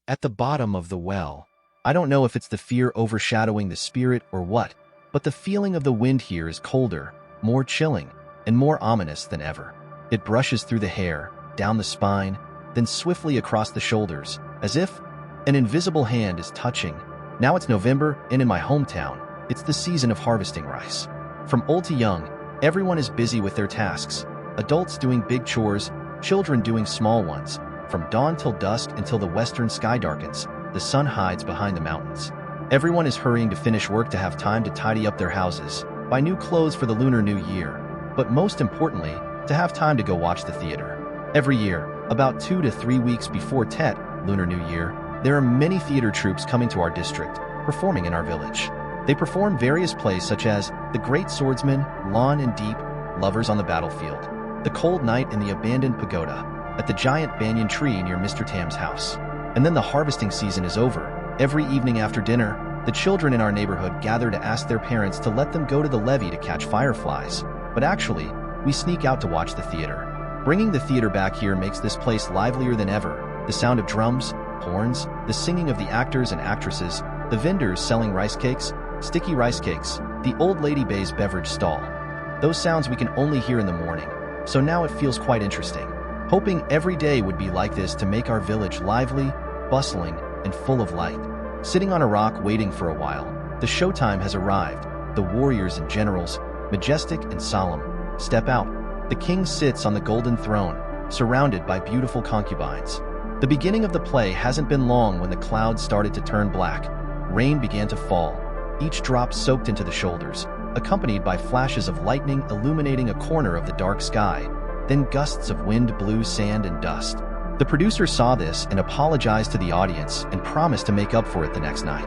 at the bottom of the well. I don't know if it's the fear overshadowing the spirit or what, but the feeling of the wind here is colder, more chilling, and more ominous than ever. It brushes through the hair, down the spine, then swiftly across the shoulders, as if an invisible hand is touching. Now it's November, and in my hometown, it's the season of harvesting rice. From old to young, everyone is busy with their tasks, adults doing big chores, children doing small ones. From dawn till dusk until the western sky darkens, the sun hides behind the mountains. Everyone is hurrying to finish work to have time to tidy up their houses, buy new clothes for the Lunar New Year, but most importantly, to have time to go watch the theater. Every year, about 2 to 3 weeks before Tet, Lunar New Year, there are many theater troupes coming to our district, performing in our village. They perform various plays such as The Great Swordsman, Long and Deep, Lovers on the Battlefield, The Cold Night in the Abandoned Pagoda, at the giant banyan tree near Mr. Tam's house. And then the harvesting season is over. Every evening after dinner, the children in our neighborhood gather to ask their parents to let them go to the levee to catch fireflies. But actually, we sneak out to watch the theater. Bringing the theater back here makes this place livelier than ever. The sound of drums, horns, the singing of the actors and actresses, the vendors selling rice cakes, sticky rice cakes, the old lady Bay's beverage stall. Those sounds we can only hear in the morning, so now it feels quite interesting. Hoping every day would be like this to make our village lively, bustling, and full of light. Sitting on a rock waiting for a while, the showtime has arrived. The warriors and generals, majestic and solemn, step out. The king sits on the golden throne, surrounded by beautiful concubines. The beginning of the play hasn't been long when the clouds started to turn black. Rain began to fall, each drop soaked into the shoulders, accompanied by flashes of lightning illuminating a corner of the dark sky. Then gusts of wind blew sand and dust. The producer saw this and apologized to the audience and promised to make up for it the next night.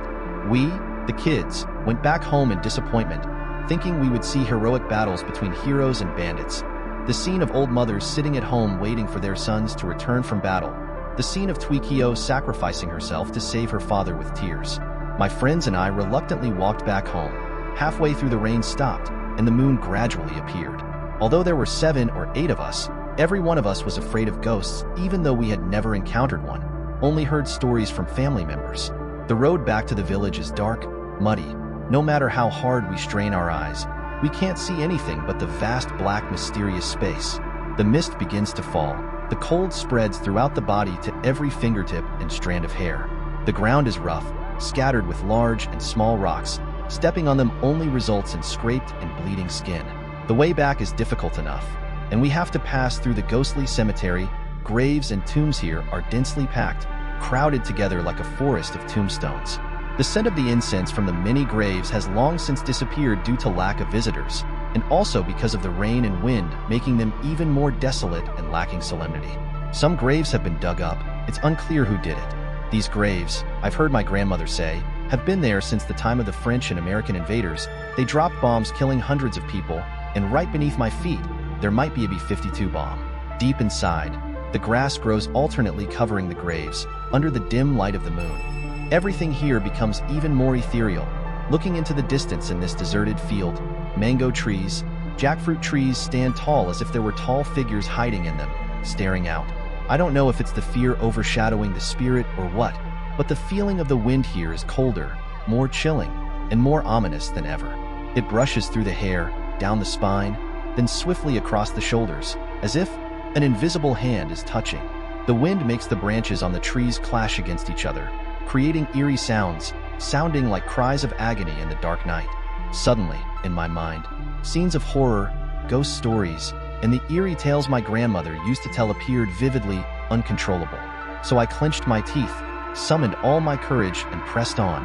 We, the kids, went back home in disappointment, thinking we would see heroic battles between heroes and bandits. The scene of old mothers sitting at home waiting for their sons to return from battle. The scene of Twikio sacrificing herself to save her father with tears. My friends and I reluctantly walked back home. Halfway through the rain stopped, and the moon gradually appeared. Although there were 7 or 8 of us, every one of us was afraid of ghosts, even though we had never encountered one, only heard stories from family members. The road back to the village is dark, muddy. No matter how hard we strain our eyes, we can't see anything but the vast black mysterious space. The mist begins to fall. The cold spreads throughout the body to every fingertip and strand of hair. The ground is rough, scattered with large and small rocks. Stepping on them only results in scraped and bleeding skin. The way back is difficult enough, and we have to pass through the ghostly cemetery. Graves and tombs here are densely packed, crowded together like a forest of tombstones. The scent of the incense from the many graves has long since disappeared due to lack of visitors, and also because of the rain and wind, making them even more desolate and lacking solemnity. Some graves have been dug up. It's unclear who did it. These graves, I've heard my grandmother say, have been there since the time of the French and American invaders. They dropped bombs killing hundreds of people, and right beneath my feet, there might be a B-52 bomb. Deep inside, the grass grows alternately covering the graves, under the dim light of the moon. Everything here becomes even more ethereal. Looking into the distance in this deserted field, mango trees, jackfruit trees stand tall as if there were tall figures hiding in them, staring out. I don't know if it's the fear overshadowing the spirit or what, but the feeling of the wind here is colder, more chilling, and more ominous than ever. It brushes through the hair, down the spine, then swiftly across the shoulders, as if an invisible hand is touching. The wind makes the branches on the trees clash against each other, creating eerie sounds, sounding like cries of agony in the dark night. Suddenly, in my mind, scenes of horror, ghost stories, and the eerie tales my grandmother used to tell appeared vividly, uncontrollable. So I clenched my teeth, summoned all my courage, and pressed on,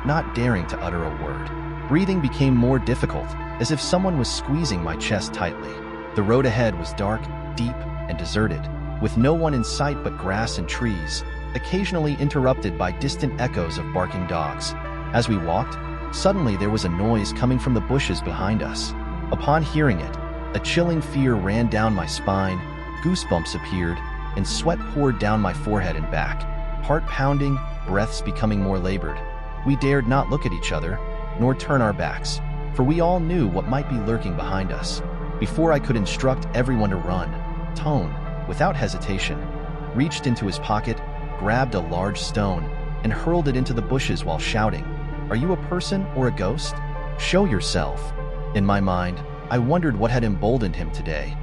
not daring to utter a word. Breathing became more difficult, as if someone was squeezing my chest tightly. The road ahead was dark, deep, and deserted, with no one in sight but grass and trees, occasionally interrupted by distant echoes of barking dogs. As we walked, suddenly there was a noise coming from the bushes behind us. Upon hearing it, a chilling fear ran down my spine, goosebumps appeared, and sweat poured down my forehead and back, heart pounding, breaths becoming more labored. We dared not look at each other, nor turn our backs, for we all knew what might be lurking behind us. Before I could instruct everyone to run, Tone, without hesitation, reached into his pocket, grabbed a large stone and hurled it into the bushes while shouting, "Are you a person or a ghost? Show yourself." In my mind, I wondered what had emboldened him today.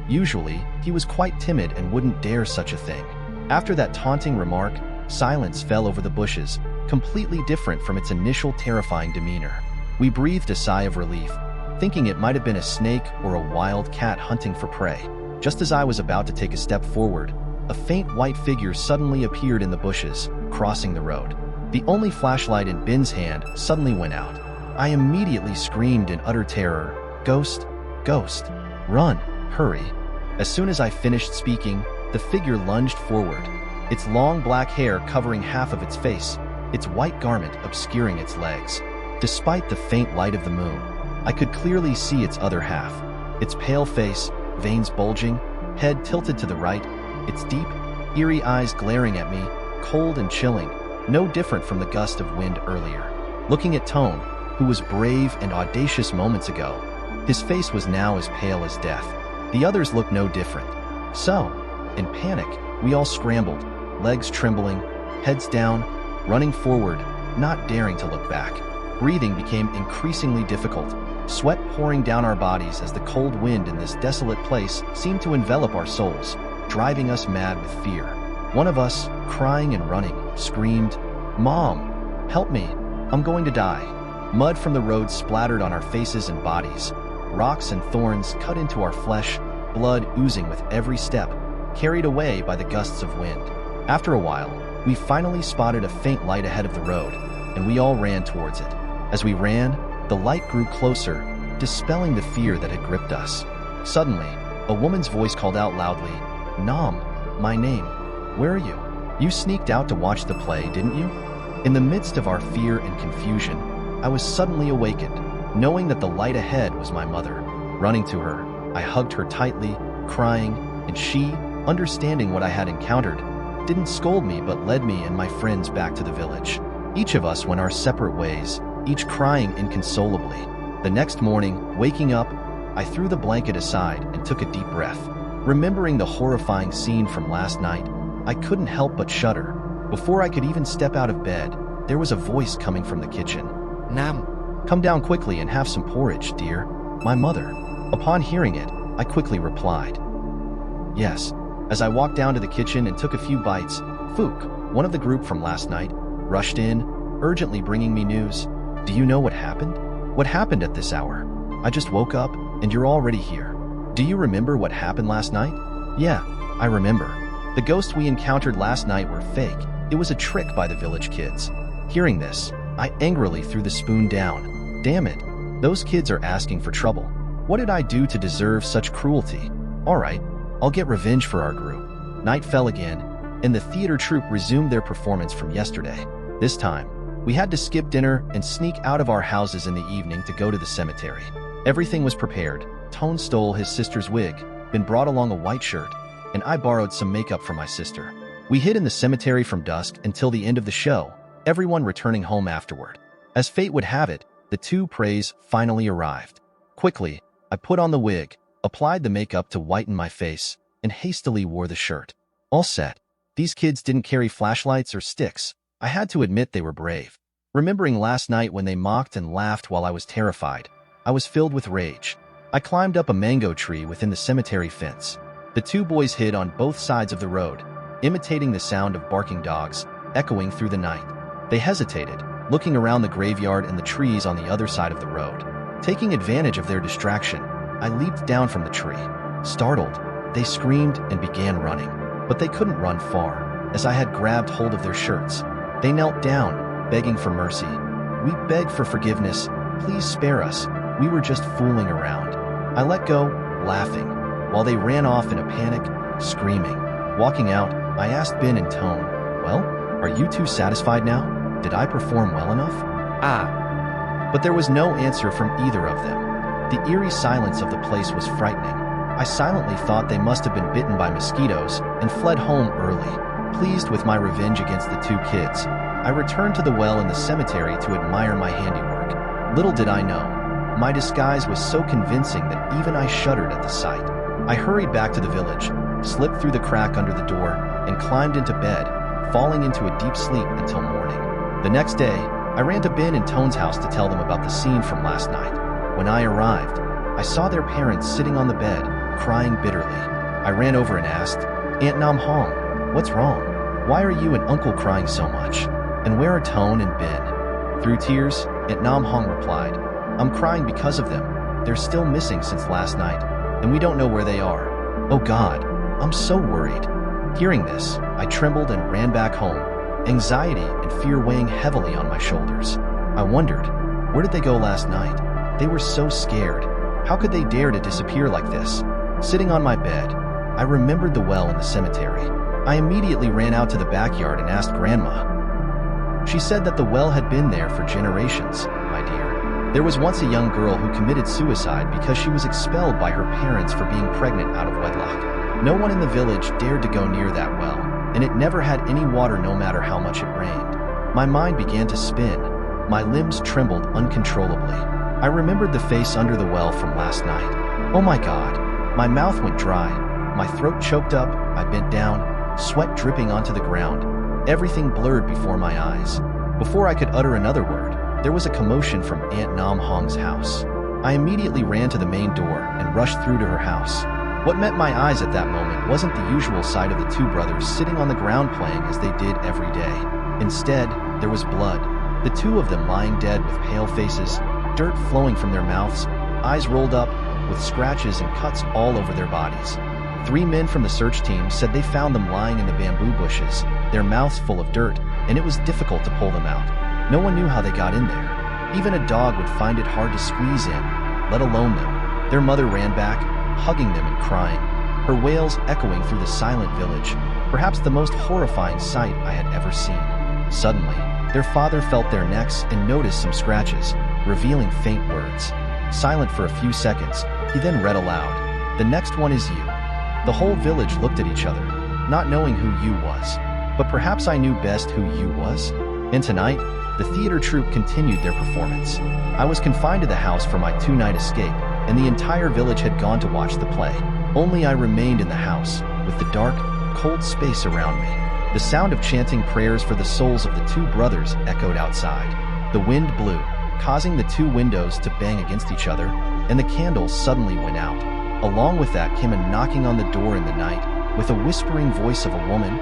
Usually, he was quite timid and wouldn't dare such a thing. After that taunting remark, silence fell over the bushes, completely different from its initial terrifying demeanor. We breathed a sigh of relief, thinking it might have been a snake or a wild cat hunting for prey. Just as I was about to take a step forward, a faint white figure suddenly appeared in the bushes, crossing the road. The only flashlight in Ben's hand suddenly went out. I immediately screamed in utter terror, "Ghost! Ghost! Run! Hurry!" As soon as I finished speaking, the figure lunged forward, its long black hair covering half of its face, its white garment obscuring its legs. Despite the faint light of the moon, I could clearly see its other half, its pale face, veins bulging, head tilted to the right, its deep, eerie eyes glaring at me, cold and chilling, no different from the gust of wind earlier. Looking at Tone, who was brave and audacious moments ago, his face was now as pale as death. The others looked no different. So, in panic, we all scrambled, legs trembling, heads down, running forward, not daring to look back. Breathing became increasingly difficult, sweat pouring down our bodies as the cold wind in this desolate place seemed to envelop our souls, driving us mad with fear. One of us, crying and running, screamed, "Mom, help me, I'm going to die." Mud from the road splattered on our faces and bodies. Rocks and thorns cut into our flesh, blood oozing with every step, carried away by the gusts of wind. After a while, we finally spotted a faint light ahead of the road, and we all ran towards it. As we ran, the light grew closer, dispelling the fear that had gripped us. Suddenly, a woman's voice called out loudly, "Nam, my name. Where are you? You sneaked out to watch the play, didn't you?" In the midst of our fear and confusion, I was suddenly awakened, knowing that the light ahead was my mother. Running to her, I hugged her tightly, crying, and she, understanding what I had encountered, didn't scold me but led me and my friends back to the village. Each of us went our separate ways, each crying inconsolably. The next morning, waking up, I threw the blanket aside and took a deep breath. Remembering the horrifying scene from last night, I couldn't help but shudder. Before I could even step out of bed, there was a voice coming from the kitchen. "Nam, come down quickly and have some porridge, dear." My mother. Upon hearing it, I quickly replied, "Yes." As I walked down to the kitchen and took a few bites, Fook, one of the group from last night, rushed in, urgently bringing me news. "Do you know what happened?" "What happened at this hour? I just woke up, and you're already here." "Do you remember what happened last night?" "Yeah, I remember. The ghosts we encountered last night were fake. It was a trick by the village kids." Hearing this, I angrily threw the spoon down. Damn it, those kids are asking for trouble. What did I do to deserve such cruelty? All right, I'll get revenge for our group. Night fell again, and the theater troupe resumed their performance from yesterday. This time, we had to skip dinner and sneak out of our houses in the evening to go to the cemetery. Everything was prepared. Tone stole his sister's wig, then brought along a white shirt, and I borrowed some makeup from my sister. We hid in the cemetery from dusk until the end of the show, everyone returning home afterward. As fate would have it, the two preys finally arrived. Quickly, I put on the wig, applied the makeup to whiten my face, and hastily wore the shirt. All set. These kids didn't carry flashlights or sticks. I had to admit they were brave. Remembering last night when they mocked and laughed while I was terrified, I was filled with rage. I climbed up a mango tree within the cemetery fence. The two boys hid on both sides of the road, imitating the sound of barking dogs, echoing through the night. They hesitated, looking around the graveyard and the trees on the other side of the road. Taking advantage of their distraction, I leaped down from the tree. Startled, they screamed and began running, but they couldn't run far, as I had grabbed hold of their shirts. They knelt down, begging for mercy. "We beg for forgiveness. Please spare us. We were just fooling around." I let go, laughing, while they ran off in a panic, screaming. Walking out, I asked Ben and Tone, "Well, are you two satisfied now? Did I perform well enough?" But there was no answer from either of them. The eerie silence of the place was frightening. I silently thought they must have been bitten by mosquitoes and fled home early. Pleased with my revenge against the two kids, I returned to the well in the cemetery to admire my handiwork. Little did I know, my disguise was so convincing that even I shuddered at the sight. I hurried back to the village, slipped through the crack under the door, and climbed into bed, falling into a deep sleep until morning. The next day, I ran to Ben and Tone's house to tell them about the scene from last night. When I arrived, I saw their parents sitting on the bed, crying bitterly. I ran over and asked, "Aunt Nam Hong, what's wrong? Why are you and Uncle crying so much? And where are Tone and Ben?" Through tears, Aunt Nam Hong replied, "I'm crying because of them. They're still missing since last night, and we don't know where they are. Oh God, I'm so worried." Hearing this, I trembled and ran back home, anxiety and fear weighing heavily on my shoulders. I wondered, where did they go last night? They were so scared. How could they dare to disappear like this? Sitting on my bed, I remembered the well in the cemetery. I immediately ran out to the backyard and asked Grandma. She said that the well had been there for generations, my dear. There was once a young girl who committed suicide because she was expelled by her parents for being pregnant out of wedlock. No one in the village dared to go near that well, and it never had any water no matter how much it rained. My mind began to spin. My limbs trembled uncontrollably. I remembered the face under the well from last night. Oh my God. My mouth went dry. My throat choked up. I bent down, sweat dripping onto the ground. Everything blurred before my eyes. Before I could utter another word, there was a commotion from Aunt Nam Hong's house. I immediately ran to the main door and rushed through to her house. What met my eyes at that moment wasn't the usual sight of the two brothers sitting on the ground playing as they did every day. Instead, there was blood. The two of them lying dead with pale faces, dirt flowing from their mouths, eyes rolled up, with scratches and cuts all over their bodies. 3 men from the search team said they found them lying in the bamboo bushes, their mouths full of dirt, and it was difficult to pull them out. No one knew how they got in there. Even a dog would find it hard to squeeze in, let alone them. Their mother ran back, hugging them and crying, her wails echoing through the silent village, perhaps the most horrifying sight I had ever seen. Suddenly, their father felt their necks and noticed some scratches, revealing faint words. Silent for a few seconds, he then read aloud, "The next one is you." The whole village looked at each other, not knowing who you was. But perhaps I knew best who you was. And tonight, the theater troupe continued their performance. I was confined to the house for my 2-night escape, and the entire village had gone to watch the play. Only I remained in the house, with the dark, cold space around me. The sound of chanting prayers for the souls of the two brothers echoed outside. The wind blew, causing the 2 windows to bang against each other, and the candles suddenly went out. Along with that came a knocking on the door in the night, with a whispering voice of a woman,